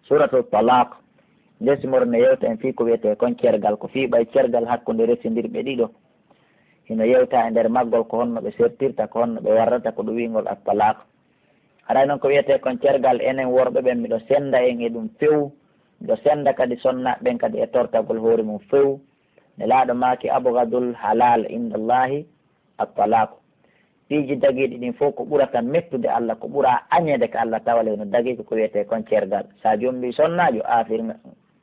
suratu talaq ndesmorne yewta en fii ko wiyete kon cergal ko fii ɓay cergal hakkude resindirɓe ɗiɗo hino yewta e nder maggol ko honno ɓe sertirta ko honno ɓe warrata ko ɗum wingol at talaq haray noon ko wiyete kon cergal enen worɓe ɓen miɗo senda en e ɗum few miɗo senda kadi sonnaɓe ɓen kadi e tortagol hoore mum few ne laaɗo maaki abgadul halal indallahi at talaq piiji dagiɗi ɗin fof ko ɓurata mettude Allah ko ɓura añede ko Allah tawale no dagi ko wiyete kon cergal sa jombi sonnajo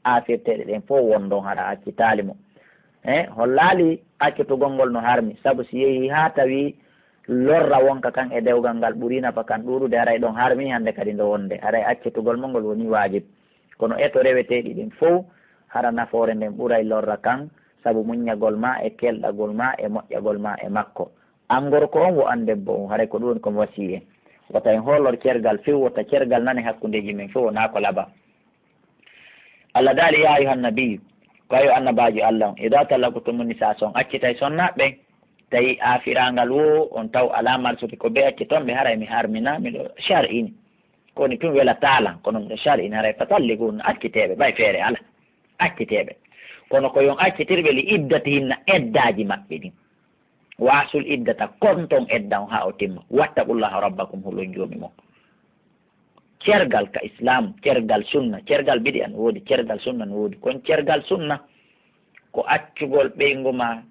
afirteɗe ɗen fof wondon haɗa accitali mo hollali accitugol ngol no harmi saabu si yeehi ha tawi lorra wonka kan e dewgal ngal ɓurina fa kan ɗuɗude haray ɗon harmi hande kadi nde wonde haray accitugol mo ngol woni wajib kono eto reweteɗi ɗin fof haɗa nafoore nden ɓuuray lorra kan saabu muññagol ma e kelɗagol ma e moƴƴagol ma e makko an gorko on wo an debbo on haray ko ɗum woni komi wasi en wata en hoolor cergal few wata cergal nane hakkudeji men fof wona ko laaɓa Allah daali ya ayuha nabiyu ko ayo annabajo Allah on ida talakutumu nisa son accitay sonnaɓe tawi afirangal wo on taw ala marsuki ko be acci toon ɓe haray mi harmina miɗo char ini koni tun wela talan kono miɗo char ini haray fatalli gon acciteɓe ɓay feere ala acciteɓe kono ko yon accitirɓe li iddati hinna eddaji maɓɓe ɗin wasul iddata konton edda on ha o timma wattaqullaha rabbakum hulon joomi mo cergal ka islam cergal sunna cergal biɗi an woodi cergal sunna no woodi kon cergal sunna ko accugol ɓeygu ma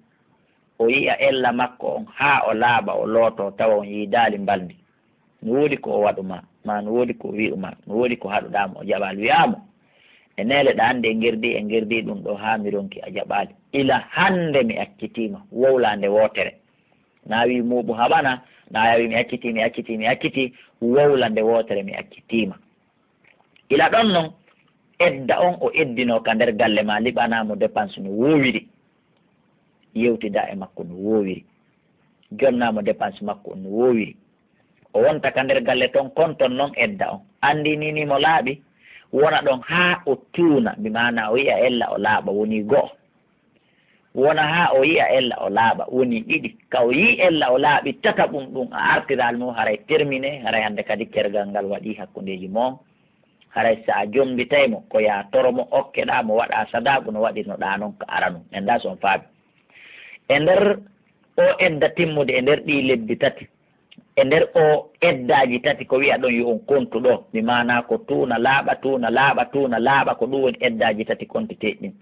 o yiya ella makko on ha o laaɓa o looto tawa on yiidaali mbaldi no woodi ko o waɗuma ma no woodi ko wi'uma no woodi ko haɗuɗamo o jaɓal wiyamo e nele ɗa hande e gerdi ɗum ɗo ha mi ronki a jaɓali ila hande mi accitima wowlande wotere na wi muɓu haɓana na wi mi acciti wowlande wotere mi accitima ila ɗon noon edda on o eddino ka nder galle ma liɓanamo dépense no wowiri yewtida e makko no wowiri jonnamo dépense makko no wowiri o wonta ka nder galle toon konton noon edda on andinini mo laaɓi wona ɗon ha o tuuna mi mana o yiya ella o laaɓa woni go'o wona ha o yiya ella o laaɓa woni ɗiɗi ka o yi ella o laaɓi tataɓum ɗum a artiral mum haray terminé haray hande kadi kergal ngal waɗi hakkudeji moon haray sa jombitaymo ko ya toromo okkeɗa mo waɗa sadabu no waɗirnoɗa noon ko ara num enda son faabi e nder o edda timmude e nder ɗi lebbi tati e nder o eddaji tati ko wiya ɗon yo on kontu ɗo mi mana ko tuuna laaɓa ko ɗum woni eddaji tati kontiteɗi ɗin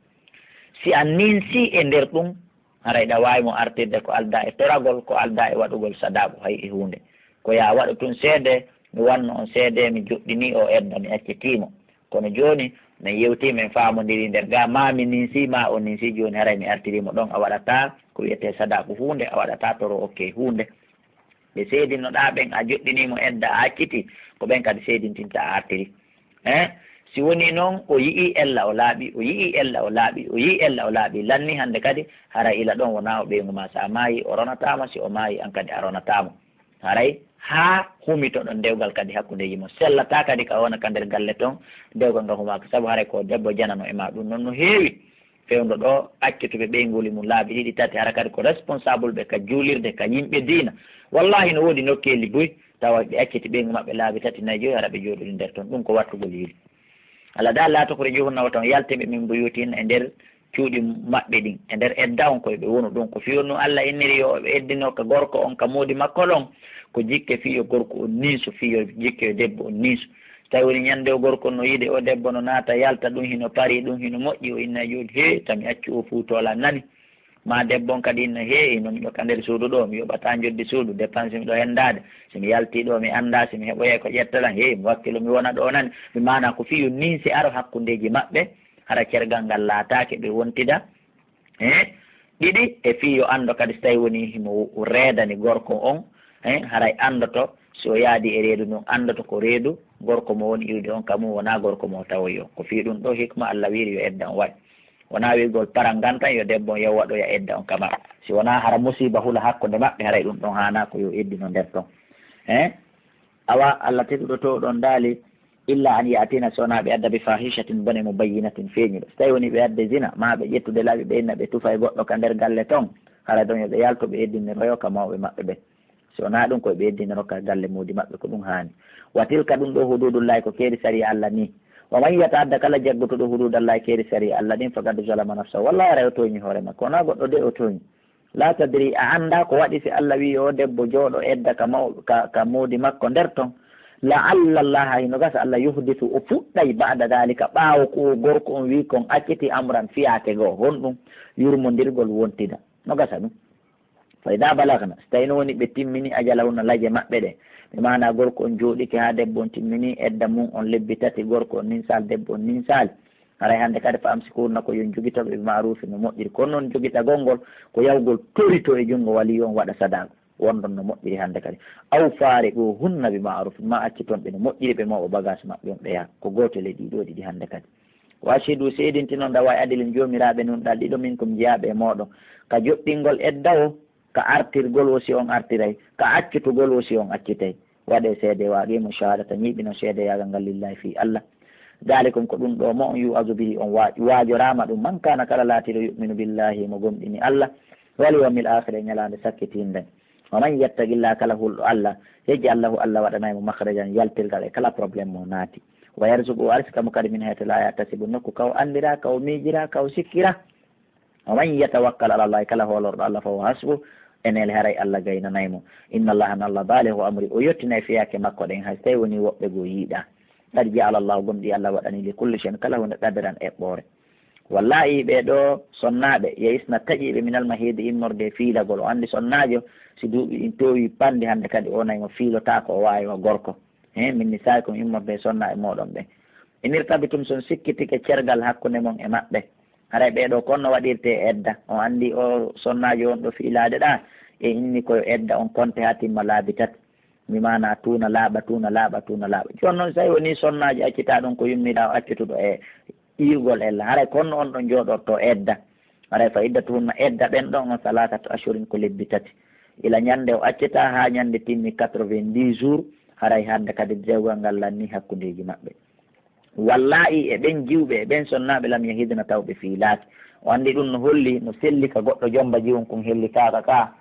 si a ninsi e nder ɗum haray ɗa wawi mo artirde ko alda e toragol ko alda e waɗugol sadabu hay e hunde ko ya waɗu tun seede mi wanno on seede mi joɗɗini o edda mi accitimo kono joni min yewti min famodiri nder ga ma mi ninsi ma o ninsi joni haray mi artirimo ɗon a waɗata ko wiyete sadabu hunde a waɗata toro okke hunde ɓe seedinoɗa ɓen a joɗɗinimo edda a acciti ko ɓen kadi seedintinta a artiri si woni noon o yii ella o laaɓi lanni hande kadi haray ila ɗon wona o ɓeygu ma sa maayi o ronatama si o maayi an kadi a ronatamo haray ha humito ɗon dewgal kadi hakkudeji mo sellata kadi ka wona ka nder galle toon dewgal nga humaka saabu haray ko debbo janano e ma ɗum noon no heewi fewdo ɗo accituɓe ɓeyguli mum laabi ɗiɗi tati hara kadi ko responsable ɓe ka juulirde ka yimɓe diina wallahi no woodi nokkeli boy tawa ɓe acciti ɓeygu maɓɓe laabi tati nayi joyi hara ɓe jooɗori nder toon ɗum ko wattugol yiri Allah da laato ko rejuhunnawa toon yaltiɓe min buyutin e nder cuuɗi maɓɓe ɗin e nder edda on koye ɓe wonu ɗum ko fiyonno Allah inniri yo ɓe eddino ka gorko on ka moodi makko ɗon ko jikke fiyo gorko on niiso fiyo jikke yo debbo on niiso tawi woni ñande o gorko no yiide o debbo no naata yalta ɗum hino pari ɗum hino moƴƴi o inna jooɗi he tami accu o fuutola nani ma debbo on kadi inna he no miɗo ka nder suudu ɗo mi yoɓata joddi suudu dépense miɗo hendade somi yalti ɗo mi anda somi heɓoye ko ƴettalan he mi wakkilo mi wona ɗo nani mi mana ko fiyo ninsi aro hakkudeji maɓɓe hara cergal ngal laatake ɓe wontida ɗiɗi e fiyo ando kadi so tawi woni himo reedani gorko on haray andoto so yaadi e reedu noon andoto ko reedu gorko mo woni iwde on kamum wona gorko mo tawoyo ko fi ɗum ɗo hikma Allah wiiri yo edda on waɗi wona wiigol parangan tan yo debbo on yo waɗoya edda on kama si wona hara musiba hula hakkude maɓɓe haray ɗum ɗon hana ko yo eddino nder ton awa Allah teɗuɗo to ɗon daali illa an yatina sowona ɓe adda bi fahishatin bone mo bayyinatin feeñiɗo so tawi woni ɓe adde zina ma ɓe ƴettude laaɓi ɓe inna ɓe tufa e goɗɗo ka nder galle ton hara ɗon yoɓe yalto ɓe eddiniroyo ka mawɓe maɓɓe ɓe so wona ɗum koye ɓe eddiniro ka galle muudi maɓɓe ko ɗum hani wa tilka ɗum ɗo hududullahi ko keeri sari Allah ni wa man yata'adda kala jaggotoɗo hududallahi keeri sari Allah ɗin faqad zalama nafsa wallahi ara o toñi hoore makko wona goɗɗo de o toñi la tadri a anda ko waɗi si Allah wi o debbo jooɗo edda ka moodi makko nder ton la'alla allaha hino gasa Allah yuhdisu o fuɗɗay ba'da dalika ɓaawo ko gorko on wi kon acciti amran fiyake goo honɗum yurmodirgol wontida no gasa ɗum fa ida balagna so tawi no woni ɓe timmini ajalahunna laje maɓɓe ɗe ɓe mana gorko on jooɗike ha debbo on timmini edda mum on lebbi tati gorko on nin sal debbo on nin sal haray hande kadi fa amsikurna ko yon jogitoɓe ɓe marufi no moƴƴiri kono noon jogiɗagol ngol ko yawgol torito e junngo wali on waɗa sadago wondon no moƴƴiri hande kadi aw faare ɗo hunna bi ma'ruf ma acci toon ɓe no moƴƴiri ɓe mawɓe bagage maɓɓe on ɓe yaha ko gotel e ɗiɗo ɗiɗi hande kadi wasidu seedintino nda wawi adilin jomiraɓe nun ɗal ɗiɗo min kom jeeyaɓe e moɗon ka joɗɗingol edda o ka artirgol wosi on artiray ka accutugol wosi on accitay waɗe seede waɗimo shahadata ñiɓino seede yagal ngal lillahi fi Allah dalikum ko ɗum ɗo mo on yu'azu bihi on waajorama ɗum man kana kala laatiɗo yu'minu billahi mo gomɗini Allah wal yawmil akhir e ñalande sakkitinde wa man yattaqilla kala hulɗo Allah yejji Allahu Allah waɗanaymo makhrajan yaltirgal e kala probléme mo naati wa yarzuqu arsika mo kadi min hayto la yahtasibu nokku kaw andira kaw miijira kaw sikkira wa man yatawakkal ala Allah kala hoolorɗo Allah fa huwa hasbu enele haray Allah gaynanaymo inna allaha na Allah balighu amri o yettinay fiyake makko ɗen hay so tawi woni woɓɓe goo yiiɗa kadi jaala allahu gomɗi Allah waɗani li kulli shay'in kala hunde qadaran eɓɓore wallahi ɓeɗo sonnaɓe yeyisna taƴiɓe minal mahidi immorde fiilagol o andi sonnajo si duuɓi ɗin towi pande hande kadi o naymo fiilotako o wawi o gorko min ni sawi kom immorde sonna e moɗon ɓe inirtabitum son sikkitike cergal hakkude mon e maɓɓe haray ɓeɗo konno waɗirte edda o andi o sonnajo on ɗo fiilade ɗa e inni koyo edda on konte ha timma laabi tati mi mana tuna laaɓa joni noon so woni sonnaji accita ɗum ko yummiɗa o accutuɗo e irgol ella haray konno on ɗon jooɗorto edda haray fa iddatuhunna edda ɓen ɗon on salatatu ashurin ko lebbi tati ila ñande o accita ha ñande timmi 90 jours haray hande kadi dewgal ngal lanni hakkudeji maɓɓe wallahi e ɓen jiwɓe e ɓen sonnaɓe lam yahidna tawɓe fiilaki o andi ɗum no holli no selli ka goɗɗo jomba jiwon kon helli kaka ka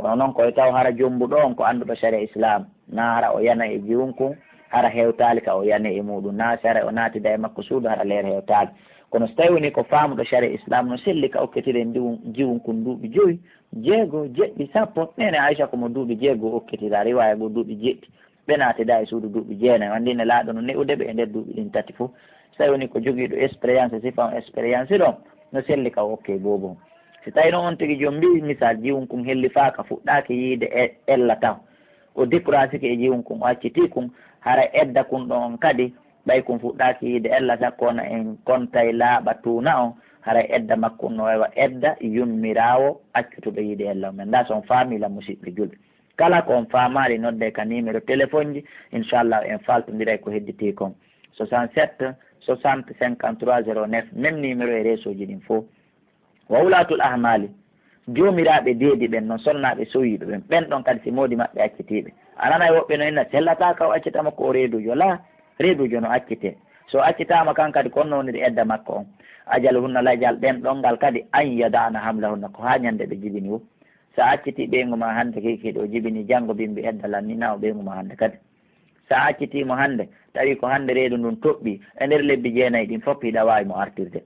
kono noon koye taw hara jombuɗo on ko anduɗo sharia islam na hara o yana e jiwon kon hara hewtali ka o yana e muɗum na sharia o naatida e makko suudu hara leer hewtali kono so tawi woni ko famuɗo sharia islam no selli ka okketire jiwon kon duuɓi 5 jeego jeɗɗi sappo nene Aisha komo duuɓi jeego okketira riwaya go duuɓi jeɗɗi ɓe naatida e suudu duuɓi 9 wandine laaɗo no ne'udeɓe e nder duuɓi ɗin tati fof so tawi woni ko joguiɗo expérience sifan expérience ɗon no selli ka okke bobo si tawi noon on tigui joom mbi misal jiwon kon helli faaka fuɗɗaki yiide e ella taw o découragé e jiwon kon o acciti kon hara edda kon ɗon kadi ɓay kon fuɗɗaki yiide ella sakkona en kontay laaɓa tuuna on hara edda makko no wawa edda yummirawo accutuɗo yiide ella men nda son famille musidɓe julɓe kala ko on famali nodde ka numéro téléphone ji inchallah en faltodiray ko hedditi kon 67 60 53 09 même numéro e réseau ji ɗin fof wa wulatul ahmali jomiraɓe deedi ɓen noon sonnaɓe soyiɓe ɓen ɓen ɗon kadi si moodi maɓɓe accitiɓe anana e woɓɓe no inna sellata ka o accitama ko reedujo la reedujo no accite so accitama kan kadi konno wonide edda makko on ajal hunna lajal ɓen ɗon ngal kadi an yadana hamlahunna ko ha ñande ɓe jibini wo sa acciti ɓeygu ma hande kikiɗo jibini janggo bimbi edda lannina o ɓeygu ma hande kadi sa accitimo hande tawi ko hande reedu ndun toɓɓi e nder lebbi 9 ɗin fof hiɗa wawi mo artirde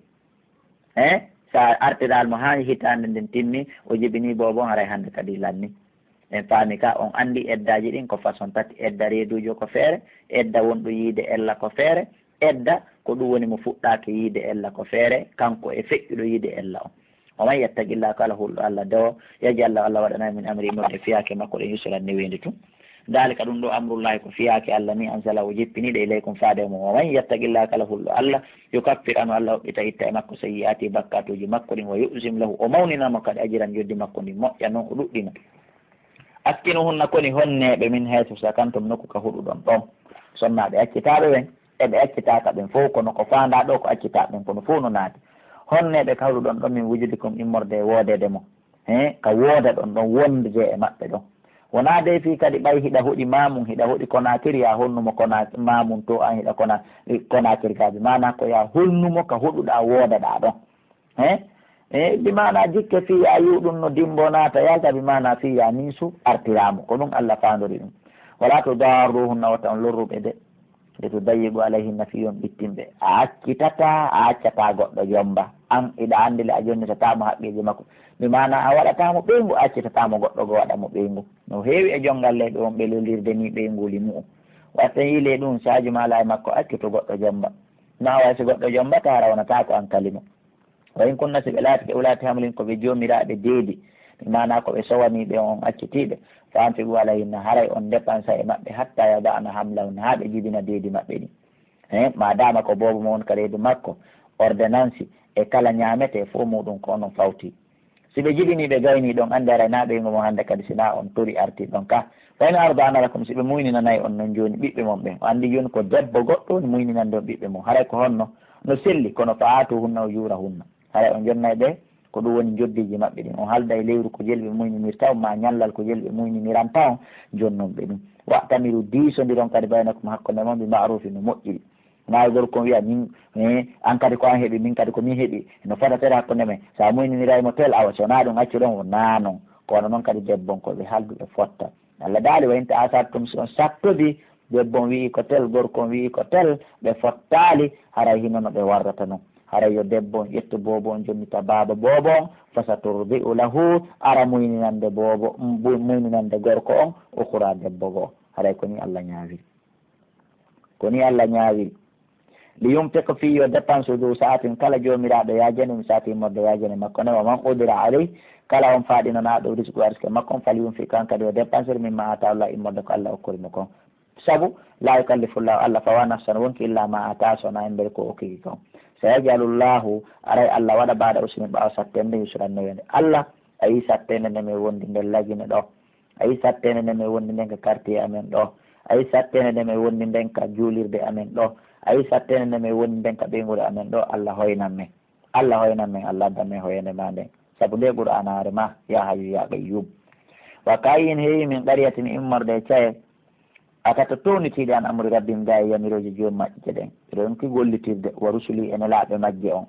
sa artiral mo ha hitande nden timmi o jibini bobon haray hande kadi lanni en faami ka on andi eddaji ɗin ko façon tati edda reedujo ko feere edda wonɗo yiide ella ko feere edda ko ɗum woni mo fuɗɗake yiide ella ko feere kanko e feƴƴuɗo yiide ella on o man yattaqillah kala hulɗo Allah dewo yaji Allah waɗana min amri morde fiyake makko ɗe yusuran newindi tum dalika ɗum ɗo amrullahi ko fiyake Allah ni ansala o jippiniɗe ilaykum faade mum o man yattaqillah kala hulɗo Allah yukaffir anu Allah hoɓɓita itta e makko sayyiati bakkatuji makko ɗin wa yusim lahu o mawninamo kadi ajiran joddi makko ndi moƴƴa noon o ɗuɗɗina askino hunna koni honneɓe min hayso sakantum nokku ka huɗuɗon ɗon sonnaɓe accitaɓe ɓen eɓe accitaka ɓen fof kono ko fanda ɗo ko accita ɓen kono fof no naati honneɓe ka huɗuɗon ɗon min wujudi kom immorde wodede mo ka wooda ɗon ɗon wondede e maɓɓe ɗon wona de fi kadi ɓay hiɗa huɗi mamum hiɗa huɗi konakiri ya honnumo mamum to an hiɗa konakiri kaji mana ko ya honnumo ka huɗuɗa woodaɗa ɗon bi mana jikke fiya yuɗum no dimbo naata yalta bi mana fiya nisu artiramo ko ɗum Allah fandori ɗum wala to darruhunna wata on lorruɓe de nde to dayibu alayhinna fi yon ɓittimɓe a accitata a accata goɗɗo jomba an iɗa andi le a jonnitatamo haqqiji makko mi mana a waɗatamo ɓeygu accitatamo goɗɗo go waɗamo ɓeygu no heewi e jongal leyɗe on ɓe lolirde ni ɓeyguli mu'um watta yile ɗum saji mala e makko accito goɗɗo jomba ma way so goɗɗo jombata hara wonata ko an kalima wayin kunna so ɓe laati ɓe wulati hamlin koɓe jomiraɓe deedi mi mana koɓe sowaniɓe on accitiɓe fa anfiqu alayhinna haray on dépensa e maɓɓe hatta yada'na hamlahunna ha ɓe jibina deedi maɓɓe ɗi madama ko bobo mo won ka reedu makko ordonnance e kala ñamete fo muɗum ko onon fawti si ɓe jibini ɓe gayni ɗon andi aray na ɓeygu mo hande kadi sina on tori arti ɗon ka fayno ardana lakum si ɓe muyninanayi on noon joni ɓiɓɓe mon ɓe o andi joni ko debbo goɗɗo woni muyninande on ɓiɓɓe mon haray ko honno no selli kono fa atu hunna o juura hunna haray on jonnay ɓe ko ɗum woni joddiji maɓɓe ɗin on halda e lewru ko jelɓe muyninirta on ma ñallal ko jelɓe muyniniranta on jonnon ɓe ɗum wattamiru diisodiron kadi baynakum hakkunde mon ɓe maarufi no moƴƴiri nayi gorko wiya min an kadi ko an heeɓi min kadi komin heeɓi no fotatere hakkunde men sa muyniniraymo tel awa sona ɗum accu ɗon o nanon kono noon kadi debbon koɓe halduɓe fotta Allah daali wa inta asattum si on sattodi debbon wii ko tel gorkon wii ko tel ɓe fottali haray hinono ɓe warrata noon haray yo debbo ƴettu bobo on jonnita baaba bobo on fasaturdi'u lahu ara muyninande bobo muyninande gorko on ukura debbo goo haray koni Allah ñaawiri koni Allah ñaawiri li yumtiq fi yo dépense du saatin kala jomiraɗo yajani mi saati modde yajani makko ne wa man qudira alay kala on faaɗinanaɗo risque arske makko on fali yumfi kan kadi o dépenseur mimma ata Allah immodde ko Allah okkurimo kon sabu la yukallifullahu Allah fawa nafsan wonki illa ma ata sona e nder ko okkiki kon sayajalullahu aray Allah waɗa mbaɗa usni ɓawa sattende yusrannowende Allah ayi sattende nde min wondi nder lagine ɗo ayi sattende nde min wondi nden ka quartier amen ɗo ayi sattende nde min wondi nden ka juulirde amen ɗo ayi sattende nde min wondi nden ka ɓeygude amen ɗo Allah hoynan men Allah hoynan men Allah addan men hoyande ma nden sabu nde qur'anare ma ya hayyu ya qayyum wa kayin heewi min qariyatin immorde caye akata townitiɗe an amri rabbim ga e yamiroji joni majje ɗen ɗon ki gollitirde wa rusuli ene laaɓe majje on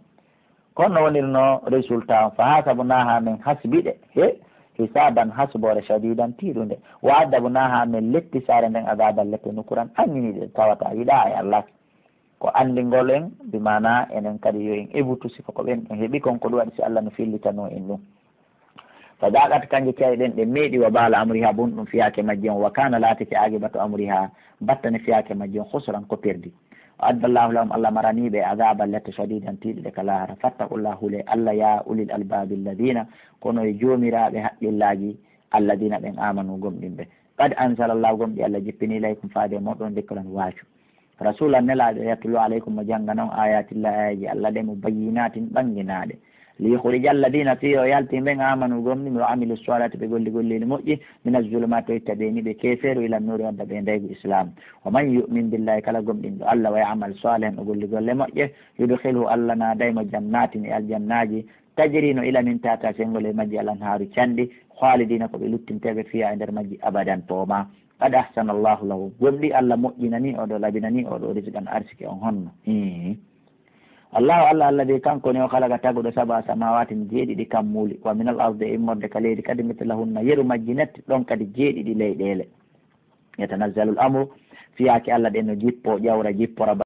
kono wonirno résultat on fa ha sabu naha men hasbiɗe he hisaban hasbore shadidan tiiɗude wa addabu naha men letti sare nden adabal lette nukuran anñiniɗe tawata yiɗa e Allah ko andigol en bimana enen kadi yo en ébutu siko ko ɓen en heeɓi kon ko ɗum waɗi si Allah no fillitano en ɗum fa daqat kanje cayɗen ɗe meeɗi wa baala amriha bon ɗum fiyake majji on wa kana laatike aqibatu amriha battane fiyake majji on husran ko perdi addallahu lahum Allah maraniɓe adaba lette shadidan tiiɗiɗe ka lahara fattaqullahu le Allah ya ulil albabi alladina kono e jomiraɓe haqqillaji alladina ɓen amanu gomɗinɓe qad anzalallahu gomɗi Allah jippini ilaykum faade moɗon dekkalan waacu rasulan nelaɗo yatlu aleykum mo jangganon ayatillahi ayaji Allah ɗe mo bayinatin ɓanginaɗe liyukhrija alladina fi o yalti ɓen amanu gomɗimi wa amilu salati ɓe golli golleli moƴƴi min azulumati o ittaɓeni ɓe keferu ila nuri wadda ɓe ndaygu islam wa man yumin billahi kala gomɗinɗo Allah wa yamal salihan o golli golle moƴƴe yudkhilhu Allah nadaymo jannatin e aljannaji tajri no ila min tata sengol e majji alanharu canɗi khalidina ko ɓe luttinteɓe fiya e nder majji abadan pooma qad ahsana Allahu lahu gomɗi Allah moƴƴinani oɗo labinani oɗo risqan arsike on honno Allah alladi kanko ni o khalaqa taguɗo saba samawatin jeeɗiɗi kam muuli wa min al ardi immorde ka leydi kadi mitlahunna yeru majji netti ɗon kadi jeeɗiɗi leyɗele yatanazzalu l amru fiyaki Allah ɗen no jippo ƴawra jippora